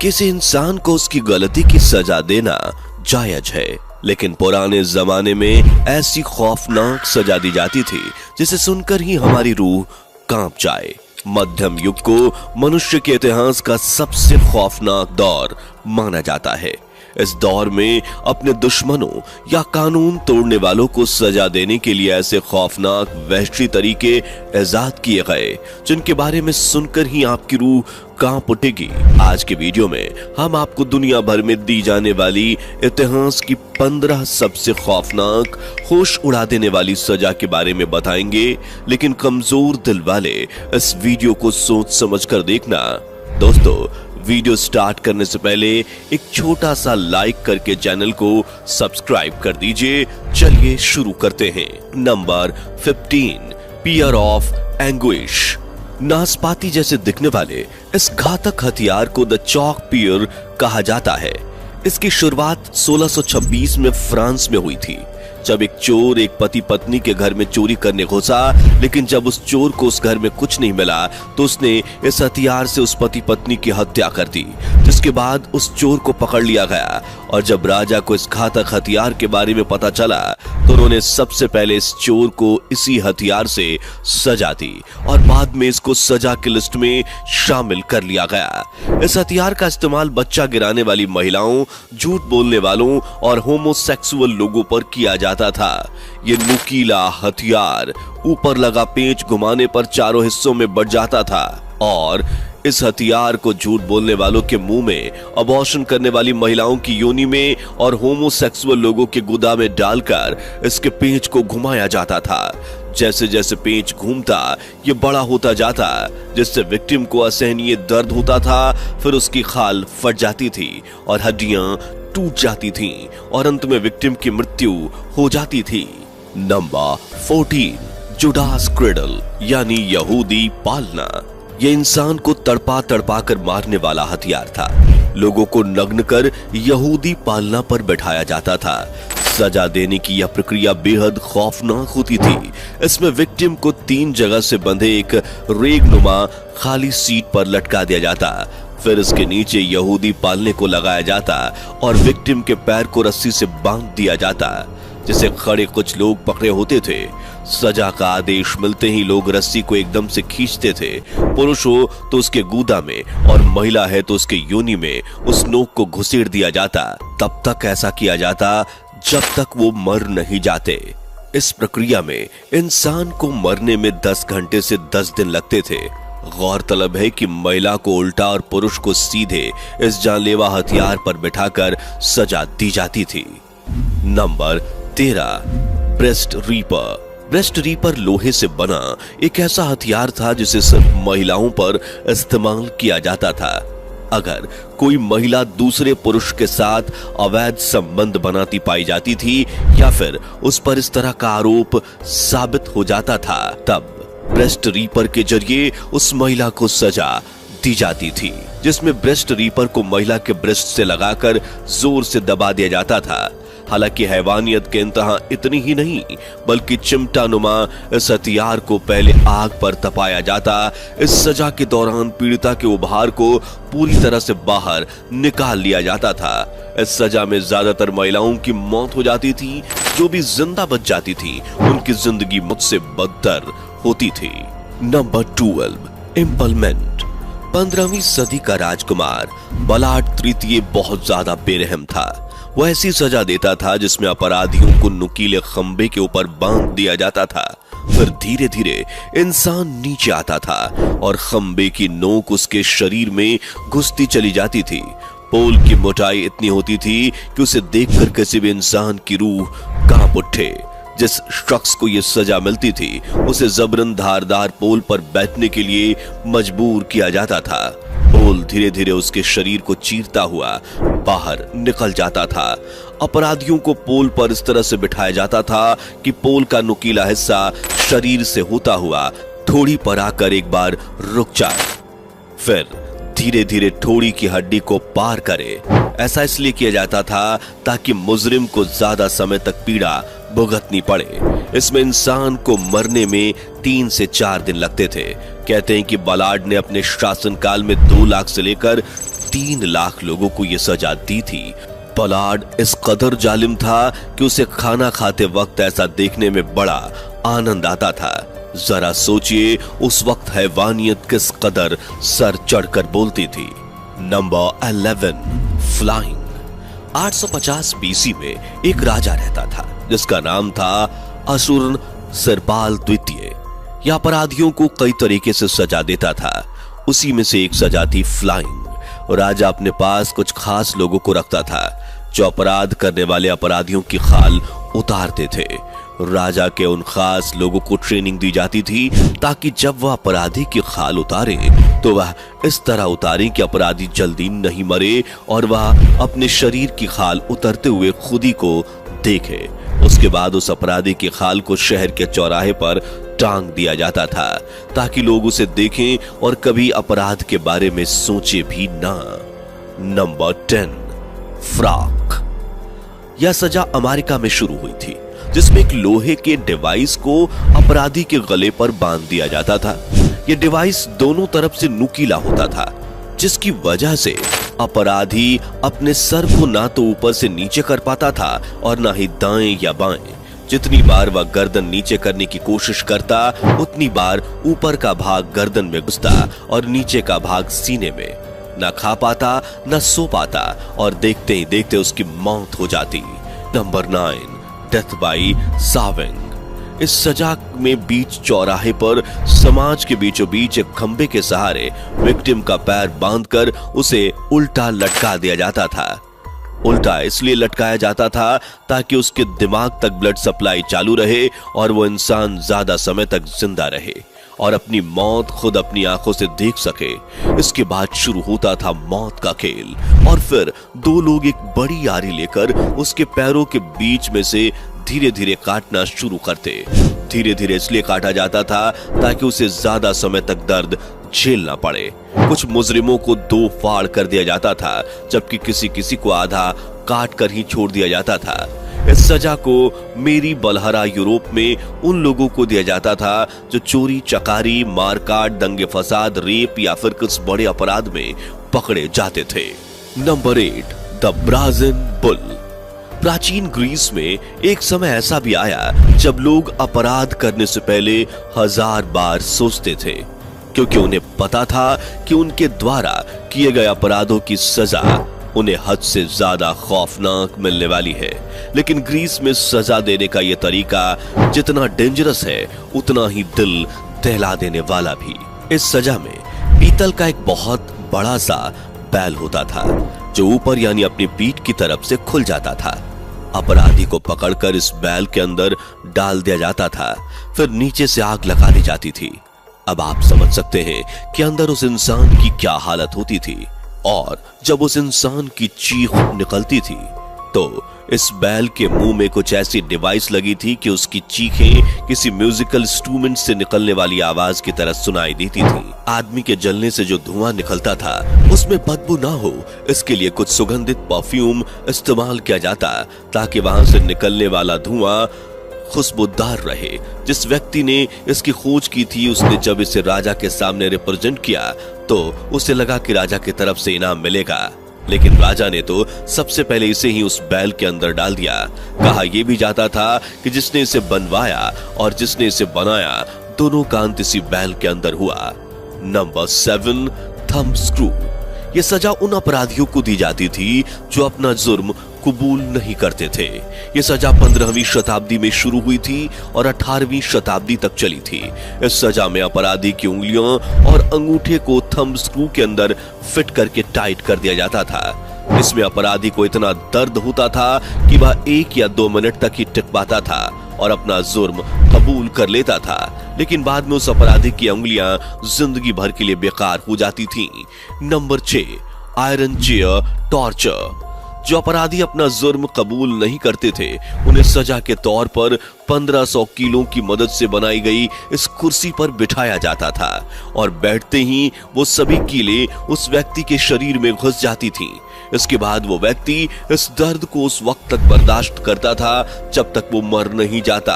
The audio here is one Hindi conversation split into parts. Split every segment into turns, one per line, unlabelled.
किसी इंसान को उसकी गलती की सजा देना जायज है, लेकिन पुराने जमाने में ऐसी खौफनाक सजा दी जाती थी जिसे सुनकर ही हमारी रूह कांप जाए। मध्यम युग को मनुष्य के इतिहास का सबसे खौफनाक दौर माना जाता है। इस दौर में अपने दुश्मनों या कानून तोड़ने वालों को सजा देने के लिए ऐसे खौफनाक वहशी तरीके इजाद किए गए जिनके बारे में सुनकर ही आपकी रूह कांप उठेगी। आज के वीडियो में हम आपको दुनिया भर में दी जाने वाली इतिहास की 15 सबसे खौफनाक, होश उड़ा देने वाली सजा के बारे में बताएंगे, लेकिन कमजोर दिल वाले इस वीडियो को सोच समझ कर देखना। दोस्तों, वीडियो स्टार्ट करने से पहले एक छोटा सा लाइक करके चैनल को सब्सक्राइब कर दीजिए। चलिए शुरू करते हैं। Number 15, pear of anguish. नाशपाती जैसे दिखने वाले इस घातक हथियार को द चॉक पियर कहा जाता है। इसकी शुरुआत 1626 में फ्रांस में हुई थी, जब एक चोर एक पति पत्नी के घर में चोरी करने घुसा, लेकिन जब उस चोर को उस घर में कुछ नहीं मिला तो उसने इस हथियार से उस पति पत्नी की हत्या कर दी, जिसके बाद उस चोर को पकड़ लिया गया। और जब राजा को इस घातक हथियार के बारे में पता चला तो उन्होंने सबसे पहले इस चोर को इसी हथियार से सजा दी और बाद में इसको सजा की लिस्ट में शामिल कर लिया गया। इस हथियार का इस्तेमाल बच्चा गिराने वाली महिलाओं, झूठ बोलने वालों और होमोसेक्सुअल लोगों पर किया जाता था। ये नुकीला हथियार ऊपर लगा पेंच घुमाने पर चारों हिस्सों में बढ़ जाता था और इस हथियार को झूठ बोलने वालों के मुंह में, अबॉर्शन करने वाली महिलाओं की योनि में और होमोसेक्सुअल लोगों के गुदा में डालकर इसके पेंच को घुमाया जाता था। जैसे जैसे पेंच घूमता ये बड़ा होता जाता, जिससे विक्टिम को असहनीय दर्द होता था। फिर उसकी खाल फट जाती थी और हड्डियां टूट जाती थीं और अंत में विक्टिम की मृत्यु हो जाती थी। नंबर 14, जुडास क्रेडल यानी यहूदी पालना। यह इंसान को तड़पा तड़पा कर मारने वाला हथियार था। लोगों को नग्न कर यहूदी पालना पर बैठाया जाता था। सजा देने की यह प्रक्रिया बेहद खौफनाक होती थी। इसमें विक्टिम को 3 जगह से बंधे एक रेगनुमा खाली सीट पर लटका दिया जाता, फिर इसके नीचे यहूदी पालने को लगाया जाता और विक्टिम के पैर को रस्सी से बांध दिया जाता, जिसे खड़े कुछ लोग पकड़े होते थे। सजा का आदेश मिलते ही लोग रस्सी को एकदम से खींचते थे। पुरुष हो तो उसके गूदा में और महिला है तो उसके योनि में उस नोक को घुसेड़ दिया जाता। तब तक ऐसा किया जाता जब तक वो मर नहीं जाते। इस प्रक्रिया में इंसान को मरने में 10 घंटे से 10 दिन लगते थे। गौरतलब है कि महिला को उल्टा और पुरुष को सीधे इस जानलेवा हथियार पर बिठाकर सजा दी जाती थी। Number 13, breast reaper. Breast reaper लोहे से बना एक ऐसा हथियार था जिसे सिर्फ महिलाओं पर इस्तेमाल किया जाता था। अगर कोई महिला दूसरे पुरुष के साथ अवैध संबंध बनाती पाई जाती थी या फिर उस पर इस तरह का आरोप साबित हो जाता था, तब ब्रेस्ट रीपर के जरिए उस महिला को सजा दी जाती थी, जिसमें ब्रेस्ट रीपर को महिला के ब्रेस्ट से लगाकर जोर से दबा दिया जाता था। हालांकि हैवानियत के इंतहा इतनी ही नहीं, बल्कि चिमटानुमा इस हथियार को पहले आग पर तपाया जाता। इस सजा के दौरान पीड़िता के उभार को पूरी तरह से बाहर निकाल लिया जाता था। इस सजा में ज्यादातर महिलाओं की मौत हो जाती थी। जो भी जिंदा बच जाती थी उनकी जिंदगी मुझसे बदतर होती थी। नंबर 12, इम्पलमेंट। 15वीं सदी का राजकुमार बलाट तृतीय बहुत ज्यादा बेरहम था। वह ऐसी सजा देता था जिसमें अपराधियों को नुकीले खंबे के ऊपर बांध दिया जाता था। फिर धीरे धीरे इंसान नीचे आता था और खंबे की नोक उसके शरीर में घुसती चली जाती थी। पोल की मोटाई इतनी होती थी कि उसे देखकर किसी भी इंसान की रूह कांप उठे। जिस शख्स को यह सजा मिलती थी उसे जबरन धारदार पोल पर बैठने के लिए मजबूर किया जाता था। पोल धीरे धीरे उसके शरीर को चीरता हुआ बाहर निकल जाता था। अपराधियों को पोल पर इस तरह से बिठाया जाता था कि पोल का नुकीला हिस्सा शरीर से होता हुआ थोड़ी पर आकर एक बार रुक जाए, फिर धीरे धीरे ठोड़ी की हड्डी को पार करे। ऐसा इसलिए किया जाता था ताकि मुजरिम को ज्यादा समय तक पीड़ा भुगतनी पड़े। इसमें इंसान को मरने में 3 से 4 दिन लगते थे। कहते हैं कि बलाड ने अपने शासनकाल में 2 लाख से लेकर 3 लाख लोगों को यह सजा दी थी। पॉलार्ड इस कदर जालिम था कि उसे खाना खाते वक्त ऐसा देखने में बड़ा आनंद आता था। जरा सोचिए उस वक्त हैवानियत किस कदर सर चढ़कर बोलती थी। Number 11, flying. 850 बीसी में एक राजा रहता था जिसका नाम था असुर सिरपाल द्वितीय। यह अपराधियों को कई तरीके से सजा देता था। उसी में से एक सजा थी फ्लाइंग। राजा अपने पास कुछ खास लोगों को रखता था जो अपराध करने वाले अपराधियों की खाल उतारते थे। राजा के उन खास लोगों को ट्रेनिंग दी जाती थी ताकि जब वह अपराधी की खाल उतारे तो वह इस तरह उतारे कि अपराधी जल्दी नहीं मरे और वह अपने शरीर की खाल उतरते हुए खुद ही को देखे। उसके बाद उस अपराधी की खाल को शहर के चौराहे पर टांग दिया जाता था ताकि लोग उसे देखें और कभी अपराध के बारे में सोचे भी ना। Number 10, frock. यह सजा अमेरिका में शुरू हुई थी जिसमें एक लोहे के डिवाइस को अपराधी के गले पर बांध दिया जाता था। यह डिवाइस दोनों तरफ से नुकीला होता था जिसकी वजह से अपराधी अपने सर को ना तो ऊपर से नीचे कर पाता था और ना ही दाएं या बाएं। जितनी बार वह गर्दन नीचे करने की कोशिश करता उतनी बार ऊपर का भाग गर्दन में घुसता और नीचे का भाग सीने में। ना खा पाता न सो पाता और देखते ही देखते उसकी मौत हो जाती। Number 9, death by sawing. इस सजा में बीच चौराहे पर समाज के बीचों बीच एक खंबे के सहारे विक्टिम का पैर बांधकर उसे उल्टा लटका दिया जाता था। उल्टा इसलिए लटकाया जाता था ताकि उसके दिमाग तक ब्लड सप्लाई चालू रहे और वो इंसान ज्यादा समय तक जिंदा रहे और अपनी मौत खुद अपनी आंखों से देख सके। इसके बाद शुरू होता था मौत का खेल और फिर 2 लोग एक बड़ी आरी लेकर उसके पैरों के बीच में से धीरे धीरे काटना शुरू करते। धीरे धीरे इसलिए काटा जाता था ताकि उसे ज्यादा समय तक दर्द झेलना पड़े। कुछ मुजरिमों को 2 फाड़ कर दिया जाता था जबकि किसी को आधा काट कर ही छोड़ दिया जाता था। इस सजा को मेरी बलहरा यूरोप में उन लोगों को दिया जाता था जो चोरी चकारी मारकाट दंगे फसाद रेप या फिर कुछ बड़े अपराध में पकड़े जाते थे। Number 8, the brazen bull. प्राचीन ग्रीस में एक समय ऐसा भी आया जब लोग अपराध करने से पहले 1000 बार सोचते थे क्योंकि उन्हें पता था कि उनके द्वारा किए गए अपराधों की सजा उन्हें हद से ज्यादा खौफनाक मिलने वाली है। लेकिन ग्रीस में सजा देने का यह तरीका जितना डेंजरस है उतना ही दिल दहला देने वाला भी। इस सजा में पीतल का एक बहुत बड़ा सा बैल होता था जो ऊपर यानी अपनी पीठ की तरफ से खुल जाता था। अपराधी को पकड़कर इस बैल के अंदर डाल दिया जाता था, फिर नीचे से आग लगा दी जाती थी। अब आप समझ सकते हैं कि अंदर उस इंसान की क्या हालत होती थी और जब उस इंसान की चीख निकलती थी तो इस बैल के मुंह में कुछ ऐसी डिवाइस लगी थी कि उसकी चीखें किसी म्यूजिकल इंस्ट्रूमेंट से निकलने वाली आवाज की तरह सुनाई देती थी। आदमी के जलने से जो धुआं निकलता था उसमें बदबू ना हो इसके लिए कुछ सुगंधित परफ्यूम इस्तेमाल किया जाता ताकि वहां से निकलने वाला धुआं खुशबूदार रहे। जिस व्यक्ति ने इसकी खोज की थी उसने जब इसे राजा के सामने रिप्रेजेंट किया तो उसे लगा कि राजा की तरफ से इनाम मिलेगा, लेकिन राजा ने तो सबसे पहले इसे ही उस बैल के अंदर डाल दिया। कहा यह भी जाता था कि जिसने इसे बनवाया और जिसने इसे बनाया दोनों का अंत इसी बैल के अंदर हुआ। Number 7, thumb screw. यह सजा उन अपराधियों को दी जाती थी जो अपना जुर्म कबूल नहीं करते थे। यह सजा 15वीं शताब्दी में शुरू हुई थी और 18वीं शताब्दी तक चली थी। इस सजा में अपराधी की उंगलियों और अंगूठे को थंब स्क्रू के अंदर फिट करके टाइट कर दिया जाता था। इसमें अपराधी को इतना दर्द होता था कि वह 1 या 2 मिनट तक ही टिक पाता था और अपना जुर्म कबूल कर लेता था, लेकिन बाद में उस अपराधी की उंगलियां जिंदगी भर के लिए बेकार हो जाती थीं। Number 6, iron chair torture. जो अपराधी अपना जुर्म कबूल नहीं करते थे, उन्हें सजा के तौर पर 1500 कीलों की मदद से बनाई गई इस कुर्सी पर बिठाया जाता था और बैठते ही वो सभी कीलें उस व्यक्ति के शरीर में घुस जाती थीं। इसके बाद वो व्यक्ति इस दर्द को उस वक्त तक बर्दाश्त करता था जब तक वो मर नहीं जाता।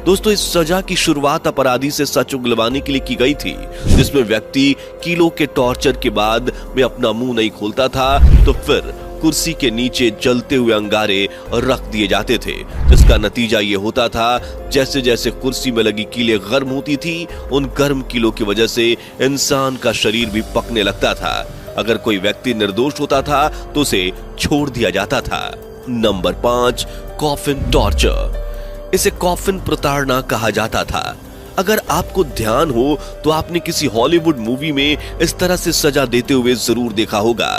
दोस्तों, इस सजा की शुरुआत अपराधी से सच उगलवाने के लिए की गई थी, जिसमें व्यक्ति कीलों के टॉर्चर के बाद में अपना मुंह नहीं खोलता था तो फिर कुर्सी के नीचे जलते हुए अंगारे रख दिए जाते थे, जिसका नतीजा ये होता था जैसे जैसे कुर्सी में लगी कीलें गर्म होती थी, उन गर्म कीलों की वजह से इंसान का शरीर भी पकने लगता था। अगर कोई व्यक्ति निर्दोष होता था तो उसे छोड़ दिया जाता था। Number 5, coffin torture. इसे कॉफिन प्रताड़ना कहा जाता था। अगर आपको ध्यान हो तो आपने किसी हॉलीवुड मूवी में इस तरह से सजा देते हुए जरूर देखा होगा।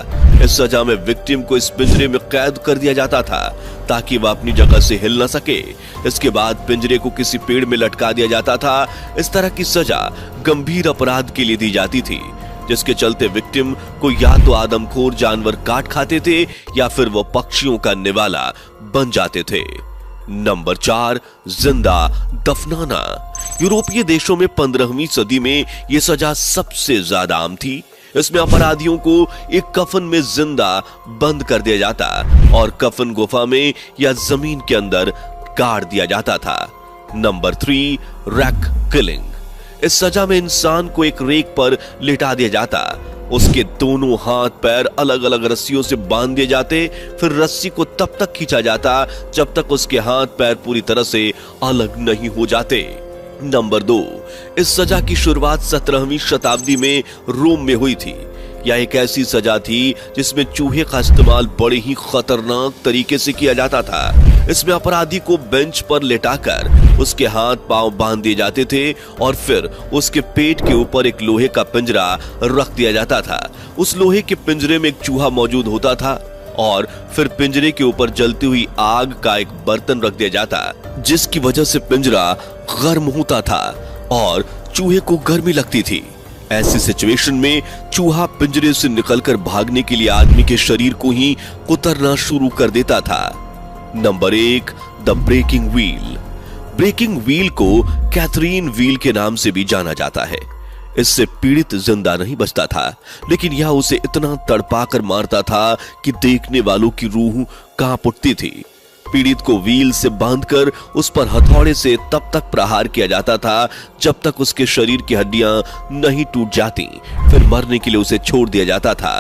इस सजा में विक्टिम को इस पिंजरे में कैद कर दिया जाता था ताकि वह अपनी जगह से हिल न सके। इसके बाद पिंजरे को किसी पेड़ में लटका दिया जाता था। इस तरह की सजा गंभीर अपराध के लिए दी जाती थी, जिसके चलते विक्टिम को या तो आदमखोर जानवर काट खाते थे या फिर वो पक्षियों का निवाला बन जाते थे। नंबर 4, जिंदा दफनाना। यूरोपीय देशों में 15वीं सदी में यह सजा सबसे ज्यादा आम थी। इसमें अपराधियों को एक कफन में जिंदा बंद कर दिया जाता और कफन गुफा में या जमीन के अंदर गाड़ दिया जाता था। Number 3, rack killing. इस सजा में इंसान को एक रेक पर लिटा दिया जाता, उसके दोनों हाथ पैर अलग अलग रस्सियों से बांध दिए जाते, फिर रस्सी को तब तक खींचा जाता जब तक उसके हाथ पैर पूरी तरह से अलग नहीं हो जाते। नंबर 2, इस सजा की शुरुआत 17वीं शताब्दी में रोम में हुई थी। यह एक ऐसी सजा थी जिसमें चूहे का इस्तेमाल बड़े ही खतरनाक तरीके से किया जाता था। इसमें अपराधी को बेंच पर लेटाकर उसके हाथ पांव बांध दिए जाते थे और फिर उसके पेट के ऊपर एक लोहे का पिंजरा रख दिया जाता था। उस लोहे के पिंजरे में एक चूहा मौजूद होता था और फिर पिंजरे के ऊपर जलती हुई आग का एक बर्तन रख दिया जाता, जिसकी वजह से पिंजरा गर्म होता था और चूहे को गर्मी लगती थी। ऐसी सिचुएशन में चूहा पिंजरे से निकलकर भागने के लिए आदमी के शरीर को ही कुतरना शुरू कर देता था। Number 1, the breaking wheel. Breaking wheel को कैथरीन व्हील के नाम से भी जाना जाता है। इससे पीड़ित जिंदा नहीं बचता था, लेकिन यह उसे इतना तड़पाकर मारता था कि देखने वालों की रूह कांप उठती थी। पीड़ित को व्हील से बांधकर उस पर हथौड़े से तब तक प्रहार किया जाता था जब तक उसके शरीर की हड्डियां नहीं टूट जाती, फिर मरने के लिए उसे छोड़ दिया जाता था।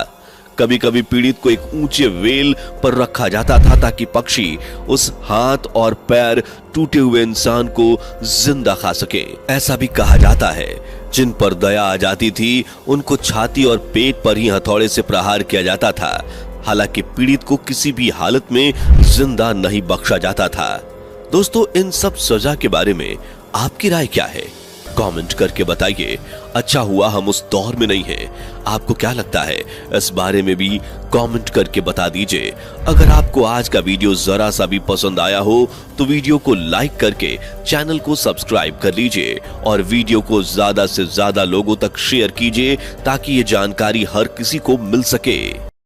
कभी कभी पीड़ित को एक ऊंचे वेल पर रखा जाता था ताकि पक्षी उस हाथ और पैर टूटे हुए इंसान को जिंदा खा सके। ऐसा भी कहा जाता है जिन पर दया आ जाती थी उनको छाती और पेट पर ही हथौड़े से प्रहार किया जाता था। हालांकि पीड़ित को किसी भी हालत में जिंदा नहीं बख्शा जाता था। दोस्तों, इन सब सजा के बारे में आपकी राय क्या है? कमेंट करके बताइए। अच्छा हुआ हम उस दौर में नहीं हैं। आपको क्या लगता है इस बारे में भी कमेंट करके बता दीजिए। अगर आपको आज का वीडियो जरा सा भी पसंद आया हो तो वीडियो को लाइक करके चैनल को सब्सक्राइब कर लीजिए और वीडियो को ज्यादा से ज्यादा लोगों तक शेयर कीजिए ताकि ये जानकारी हर किसी को मिल सके।